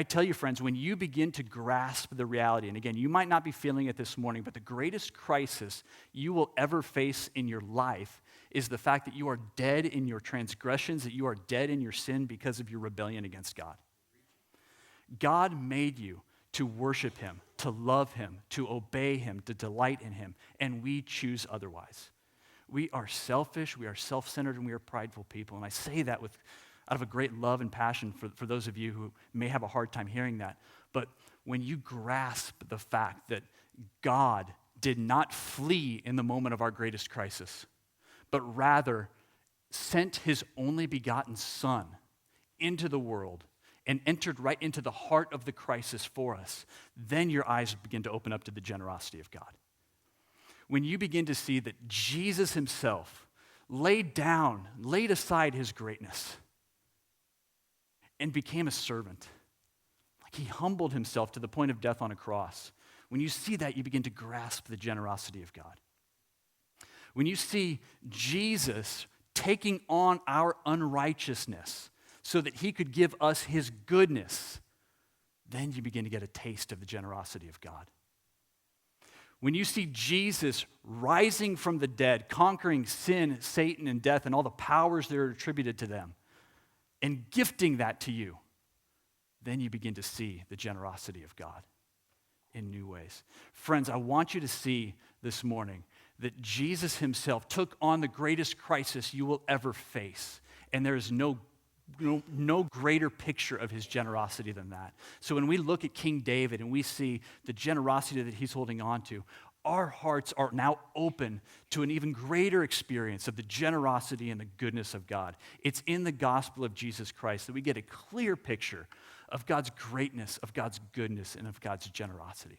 I tell you, friends, when you begin to grasp the reality, and again, you might not be feeling it this morning, but the greatest crisis you will ever face in your life is the fact that you are dead in your transgressions, that you are dead in your sin because of your rebellion against God. God made you to worship him, to love him, to obey him, to delight in him, and we choose otherwise. We are selfish, we are self-centered, and we are prideful people. And I say that out of a great love and passion for those of you who may have a hard time hearing that. But when you grasp the fact that God did not flee in the moment of our greatest crisis, but rather sent his only begotten Son into the world and entered right into the heart of the crisis for us, then your eyes begin to open up to the generosity of God. When you begin to see that Jesus himself laid aside his greatness and became a servant. Like he humbled himself to the point of death on a cross. When you see that, you begin to grasp the generosity of God. When you see Jesus taking on our unrighteousness so that he could give us his goodness, then you begin to get a taste of the generosity of God. When you see Jesus rising from the dead, conquering sin, Satan, and death, and all the powers that are attributed to them, and gifting that to you, then you begin to see the generosity of God in new ways. Friends, I want you to see this morning that Jesus himself took on the greatest crisis you will ever face, and there is no greater picture of his generosity than that. So when we look at King David and we see the generosity that he's holding on to, our hearts are now open to an even greater experience of the generosity and the goodness of God. It's in the gospel of Jesus Christ that we get a clear picture of God's greatness, of God's goodness, and of God's generosity.